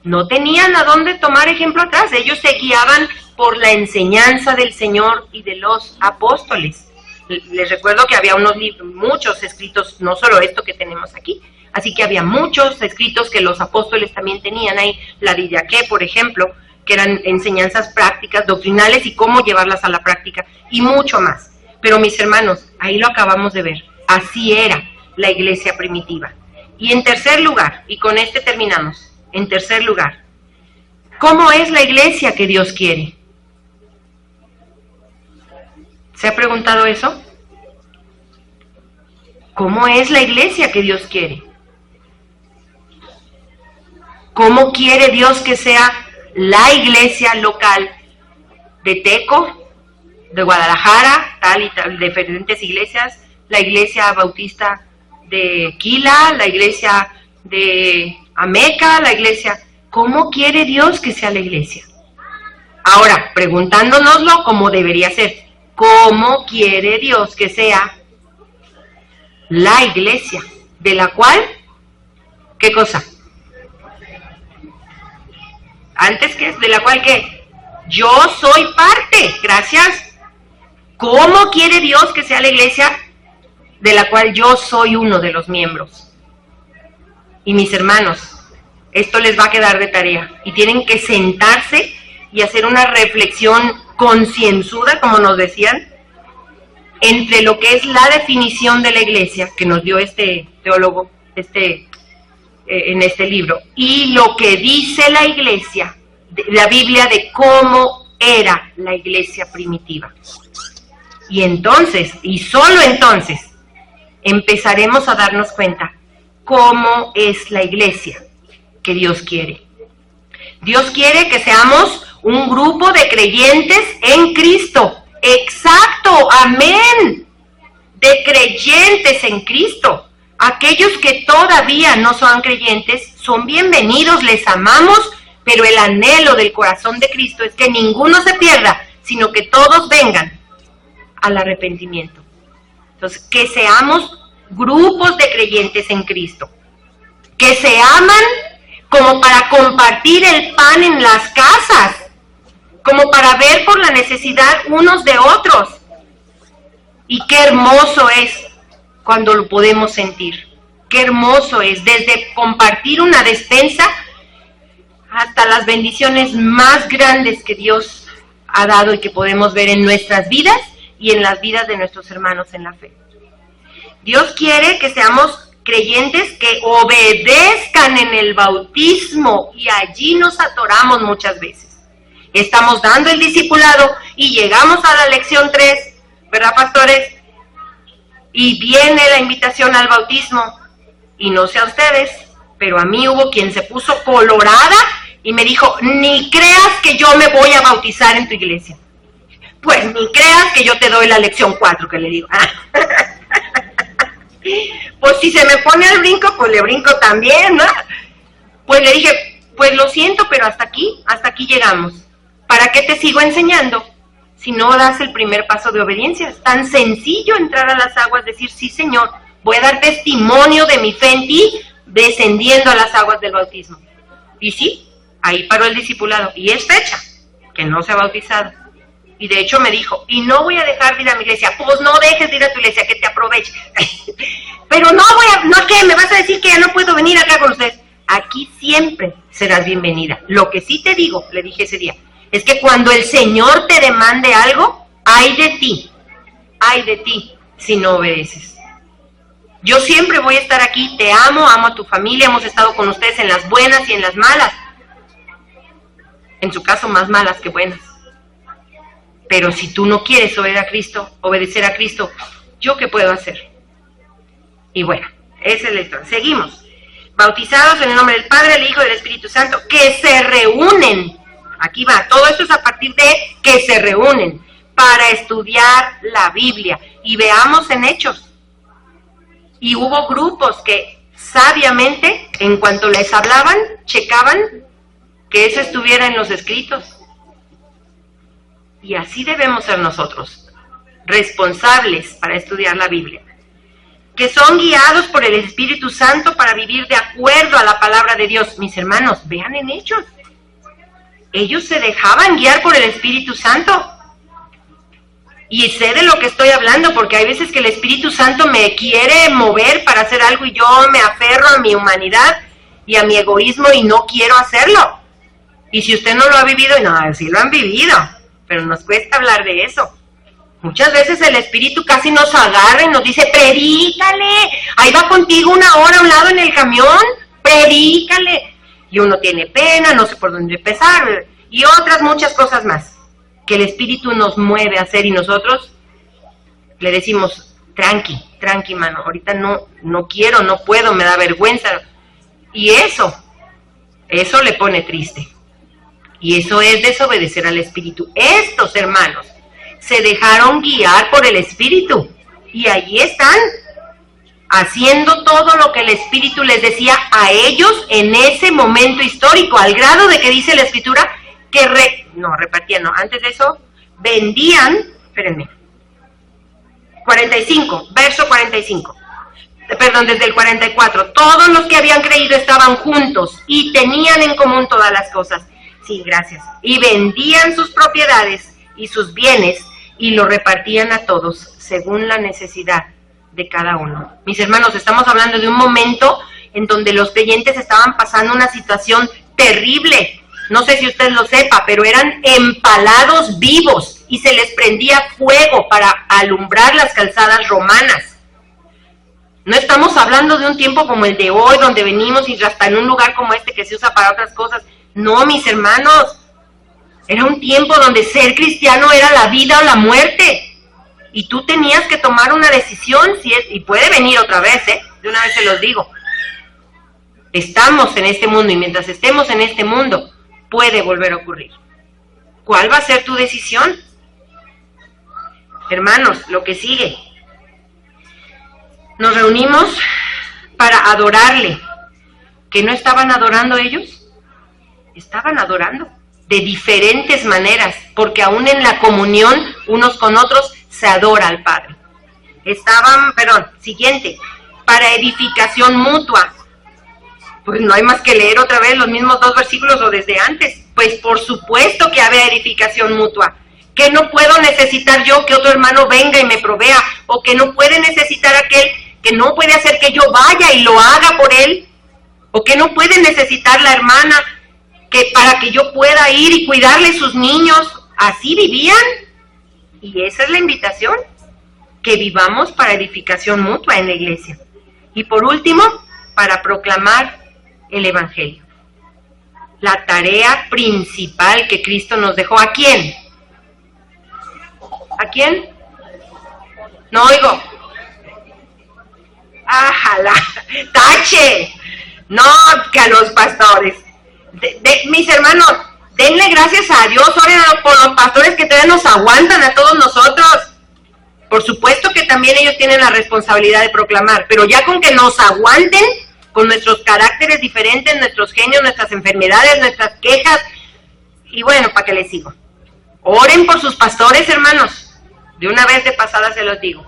No tenían a dónde tomar ejemplo atrás. Ellos se guiaban por la enseñanza del Señor y de los apóstoles. Les recuerdo que había unos libros, muchos escritos, no solo esto que tenemos aquí, así que había muchos escritos que los apóstoles también tenían ahí, la Didaqué, por ejemplo, que eran enseñanzas prácticas, doctrinales y cómo llevarlas a la práctica, y mucho más. Pero mis hermanos, ahí lo acabamos de ver, así era la iglesia primitiva. Y en tercer lugar, y con este terminamos, en tercer lugar, ¿cómo es la iglesia que Dios quiere? ¿Se ha preguntado eso? ¿Cómo es la iglesia que Dios quiere? ¿Cómo quiere Dios que sea la iglesia local de Teco, de Guadalajara, tal y tal, de diferentes iglesias, la iglesia bautista de Quila, la iglesia de Ameca, la iglesia? ¿Cómo quiere Dios que sea la iglesia? Ahora, preguntándonoslo como debería ser. ¿Cómo quiere Dios que sea la iglesia? ¿De la cual? ¿Qué cosa? Antes que es, ¿de la cual qué? Yo soy parte, gracias. ¿Cómo quiere Dios que sea la iglesia de la cual yo soy uno de los miembros? Y mis hermanos, esto les va a quedar de tarea. Y tienen que sentarse y hacer una reflexión concienzuda, como nos decían, entre lo que es la definición de la iglesia que nos dio este teólogo, este en este libro, y lo que dice la iglesia, la Biblia, de cómo era la iglesia primitiva. Y entonces, y solo entonces, empezaremos a darnos cuenta cómo es la iglesia que Dios quiere. Dios quiere que seamos un grupo de creyentes en Cristo. Exacto, amén. De creyentes en Cristo. Aquellos que todavía no son creyentes son bienvenidos, les amamos, pero el anhelo del corazón de Cristo es que ninguno se pierda, sino que todos vengan al arrepentimiento. Entonces, que seamos grupos de creyentes en Cristo, que se aman como para compartir el pan en las casas, como para ver por la necesidad unos de otros. Y qué hermoso es cuando lo podemos sentir. Qué hermoso es, desde compartir una despensa hasta las bendiciones más grandes que Dios ha dado y que podemos ver en nuestras vidas y en las vidas de nuestros hermanos en la fe. Dios quiere que seamos creyentes que obedezcan en el bautismo, y allí nos atoramos muchas veces. Estamos dando el discipulado y llegamos a la lección 3, ¿verdad, pastores? Y viene la invitación al bautismo, y no sé a ustedes, pero a mí hubo quien se puso colorada y me dijo, ni creas que yo me voy a bautizar en tu iglesia. Pues ni creas que yo te doy la lección 4, que le digo. Pues si se me pone al brinco, pues le brinco también, ¿no? Pues le dije, pues lo siento, pero hasta aquí llegamos. ¿Para qué te sigo enseñando si no das el primer paso de obediencia? Es tan sencillo entrar a las aguas, decir, sí, Señor, voy a dar testimonio de mi fe en ti, descendiendo a las aguas del bautismo. Y sí, ahí paró el discipulado. Y es fecha que no se ha bautizado. Y de hecho me dijo, y no voy a dejar de ir a mi iglesia. Pues no dejes de ir a tu iglesia, que te aproveche. Pero no ¿qué? ¿Me vas a decir que ya no puedo venir acá con ustedes? Aquí siempre serás bienvenida. Lo que sí te digo, le dije ese día, es que cuando el Señor te demande algo, ay de ti si no obedeces. Yo siempre voy a estar aquí, te amo a tu familia, hemos estado con ustedes en las buenas y en las malas. En su caso, más malas que buenas. Pero si tú no quieres obedecer a Cristo, ¿yo qué puedo hacer? Y bueno, esa es la historia. Seguimos. Bautizados en el nombre del Padre, del Hijo y del Espíritu Santo, que se reúnen. Aquí va, todo esto es a partir de que se reúnen para estudiar la Biblia. Y veamos en Hechos. Y hubo grupos que sabiamente, en cuanto les hablaban, checaban que eso estuviera en los escritos. Y así debemos ser nosotros, responsables para estudiar la Biblia, que son guiados por el Espíritu Santo para vivir de acuerdo a la palabra de Dios. Mis hermanos, vean en Hechos. Ellos se dejaban guiar por el Espíritu Santo. Y sé de lo que estoy hablando, porque hay veces que el Espíritu Santo me quiere mover para hacer algo y yo me aferro a mi humanidad y a mi egoísmo y no quiero hacerlo. Y si usted no lo ha vivido, no, sí lo han vivido, pero nos cuesta hablar de eso. Muchas veces el Espíritu casi nos agarra y nos dice, predícale, ahí va contigo 1 hora a un lado en el camión, predícale. Y uno tiene pena, no sé por dónde empezar, y otras muchas cosas más que el Espíritu nos mueve a hacer, y nosotros le decimos, tranqui, mano, ahorita no quiero, no puedo, me da vergüenza. Y eso le pone triste. Y eso es desobedecer al Espíritu. Estos hermanos se dejaron guiar por el Espíritu, y allí están, haciendo todo lo que el Espíritu les decía a ellos en ese momento histórico, al grado de que dice la Escritura que antes de eso, vendían, espérenme, 45, verso 45, desde el 44, todos los que habían creído estaban juntos y tenían en común todas las cosas, sí, gracias, y vendían sus propiedades y sus bienes y lo repartían a todos según la necesidad de cada uno. Mis hermanos, estamos hablando de un momento en donde los creyentes estaban pasando una situación terrible. No sé si usted lo sepa, pero eran empalados vivos y se les prendía fuego para alumbrar las calzadas romanas. No estamos hablando de un tiempo como el de hoy, donde venimos y hasta en un lugar como este que se usa para otras cosas. No, mis hermanos, era un tiempo donde ser cristiano era la vida o la muerte. Y tú tenías que tomar una decisión, y puede venir otra vez, de una vez se los digo. Estamos en este mundo, y mientras estemos en este mundo, puede volver a ocurrir. ¿Cuál va a ser tu decisión? Hermanos, lo que sigue. Nos reunimos para adorarle. ¿Que no estaban adorando ellos? Estaban adorando de diferentes maneras, porque aún en la comunión unos con otros se adora al Padre. Siguiente, para edificación mutua. Pues no hay más que leer otra vez los mismos 2 versículos o desde antes. Pues por supuesto que había edificación mutua. Que no puedo necesitar yo que otro hermano venga y me provea, o que no puede necesitar aquel que no puede hacer que yo vaya y lo haga por él, o que no puede necesitar la hermana que para que yo pueda ir y cuidarle sus niños. Así vivían. Y esa es la invitación, que vivamos para edificación mutua en la iglesia. Y por último, para proclamar el Evangelio. La tarea principal que Cristo nos dejó. ¿A quién? ¿A quién? No oigo. ¡Ájala! ¡Tache! No, que a los pastores. Mis hermanos, denle gracias a Dios, oren por los pastores que todavía nos aguantan a todos nosotros. Por supuesto que también ellos tienen la responsabilidad de proclamar, pero ya con que nos aguanten, con nuestros caracteres diferentes, nuestros genios, nuestras enfermedades, nuestras quejas, y bueno, ¿para qué les sigo? Oren por sus pastores, hermanos. De una vez de pasada se los digo.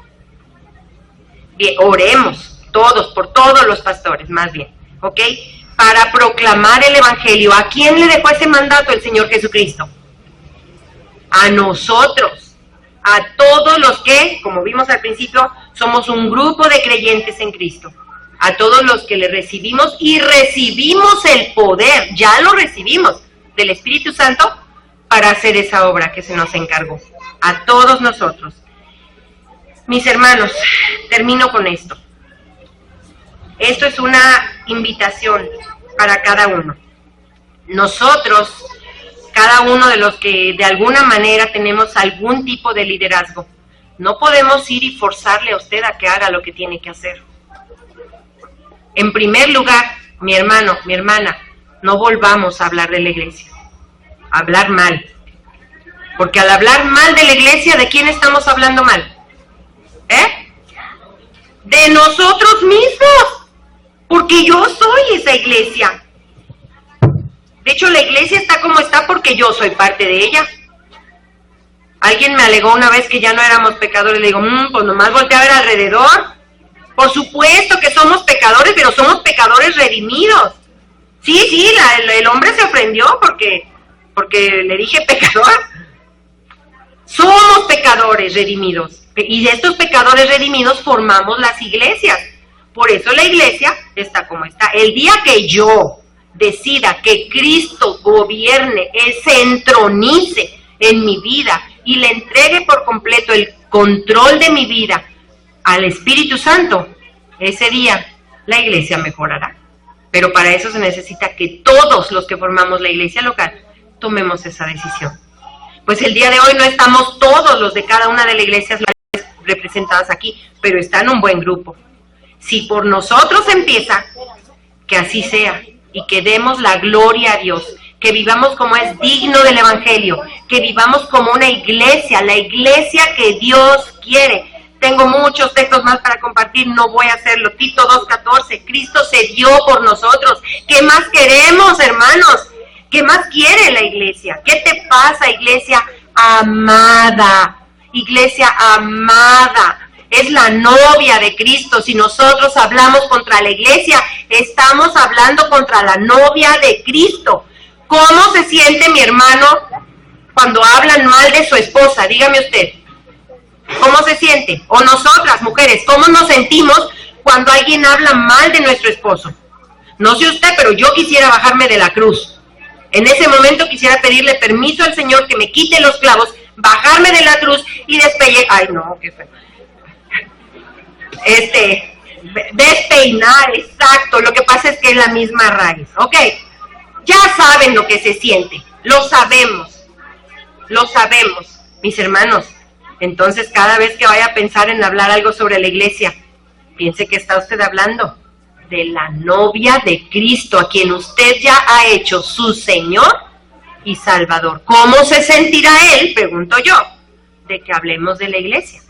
Bien, oremos todos, por todos los pastores, más bien, ¿ok? Para proclamar el Evangelio. ¿A quién le dejó ese mandato el Señor Jesucristo? A nosotros, a todos los que, como vimos al principio, somos un grupo de creyentes en Cristo. A todos los que le recibimos y recibimos el poder, ya lo recibimos, del Espíritu Santo para hacer esa obra que se nos encargó. A todos nosotros. Mis hermanos, termino con esto. Esto es una invitación para cada uno. Nosotros, cada uno de los que de alguna manera tenemos algún tipo de liderazgo, no podemos ir y forzarle a usted a que haga lo que tiene que hacer. En primer lugar, mi hermano, mi hermana, no volvamos a hablar de la iglesia, a hablar mal. Porque al hablar mal de la iglesia, ¿de quién estamos hablando mal? De nosotros mismos, porque yo soy esa iglesia. De hecho, la iglesia está como está porque yo soy parte de ella. Alguien me alegó una vez que ya no éramos pecadores. Le digo, pues nomás volteé a ver alrededor. Por supuesto que somos pecadores, pero somos pecadores redimidos. Sí, el hombre se ofendió porque le dije pecador. Somos pecadores redimidos. Y de estos pecadores redimidos formamos las iglesias. Por eso la iglesia está como está. El día que yo decida que Cristo gobierne, Él se entronice en mi vida y le entregue por completo el control de mi vida al Espíritu Santo, ese día la iglesia mejorará. Pero para eso se necesita que todos los que formamos la iglesia local tomemos esa decisión. Pues el día de hoy no estamos todos los de cada una de las iglesias representadas aquí, pero está en un buen grupo. Si por nosotros empieza, que así sea, y que demos la gloria a Dios, que vivamos como es digno del Evangelio, que vivamos como una iglesia, la iglesia que Dios quiere. Tengo muchos textos más para compartir, no voy a hacerlo. Tito 2:14, Cristo se dio por nosotros. ¿Qué más queremos, hermanos? ¿Qué más quiere la iglesia? ¿Qué te pasa, iglesia amada? Iglesia amada, es la novia de Cristo. Si nosotros hablamos contra la iglesia, estamos hablando contra la novia de Cristo. ¿Cómo se siente mi hermano cuando hablan mal de su esposa? Dígame usted. ¿Cómo se siente? O nosotras, mujeres, ¿cómo nos sentimos cuando alguien habla mal de nuestro esposo? No sé usted, pero yo quisiera bajarme de la cruz. En ese momento quisiera pedirle permiso al Señor que me quite los clavos, bajarme de la cruz y despegue. Ay, no, qué feo. Despeinar, exacto. Lo que pasa es que es la misma raíz. Ok, ya saben lo que se siente. Lo sabemos. Mis hermanos. Entonces, cada vez que vaya a pensar en hablar algo sobre la iglesia, piense que está usted hablando de la novia de Cristo, a quien usted ya ha hecho su Señor y Salvador. ¿Cómo se sentirá Él, pregunto yo, de que hablemos de la iglesia?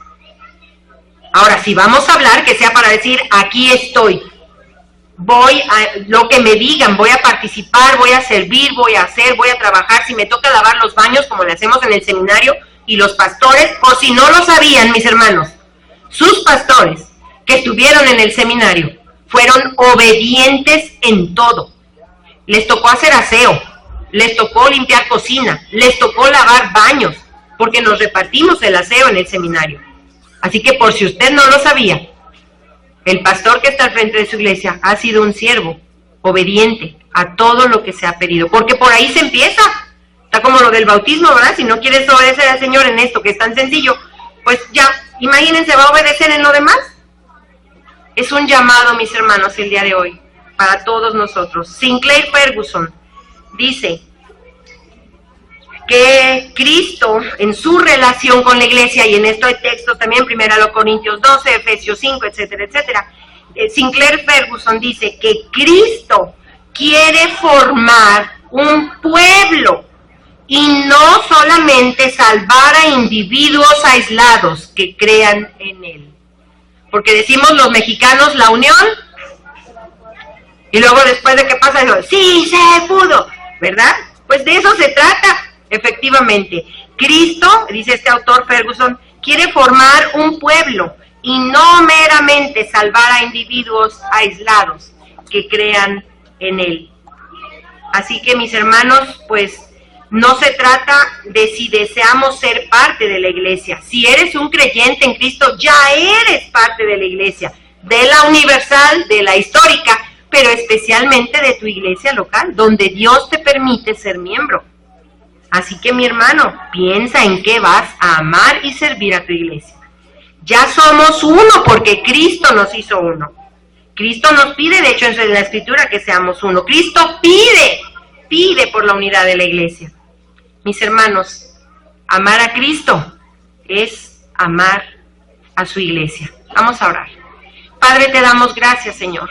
Ahora, si vamos a hablar, que sea para decir, aquí estoy, voy a lo que me digan, voy a participar, voy a servir, voy a hacer, voy a trabajar, si me toca lavar los baños, como le hacemos en el seminario, y los pastores, o si no lo sabían, mis hermanos, sus pastores que estuvieron en el seminario fueron obedientes en todo. Les tocó hacer aseo, les tocó limpiar cocina, les tocó lavar baños, porque nos repartimos el aseo en el seminario. Así que por si usted no lo sabía, el pastor que está al frente de su iglesia ha sido un siervo obediente a todo lo que se ha pedido, porque por ahí se empieza. Está como lo del bautismo, ¿verdad? Si no quieres obedecer al Señor en esto, que es tan sencillo, pues ya, imagínense, ¿va a obedecer en lo demás? Es un llamado, mis hermanos, el día de hoy, para todos nosotros. Sinclair Ferguson dice que Cristo, en su relación con la iglesia, y en esto hay textos también, 1 Corintios 12, Efesios 5, etcétera, etcétera, Sinclair Ferguson dice que Cristo quiere formar un pueblo, y no solamente salvar a individuos aislados que crean en Él. Porque decimos los mexicanos, la unión, y luego después de que pasa eso, ¡sí se pudo! ¿Verdad? Pues de eso se trata, efectivamente. Cristo, dice este autor Ferguson, quiere formar un pueblo, y no meramente salvar a individuos aislados que crean en Él. Así que, mis hermanos, pues, no se trata de si deseamos ser parte de la iglesia. Si eres un creyente en Cristo, ya eres parte de la iglesia, de la universal, de la histórica, pero especialmente de tu iglesia local, donde Dios te permite ser miembro. Así que, mi hermano, piensa en qué vas a amar y servir a tu iglesia. Ya somos uno porque Cristo nos hizo uno. Cristo nos pide, de hecho, en la Escritura, que seamos uno. Cristo pide por la unidad de la iglesia. Mis hermanos, amar a Cristo es amar a su iglesia. Vamos a orar. Padre, te damos gracias, Señor.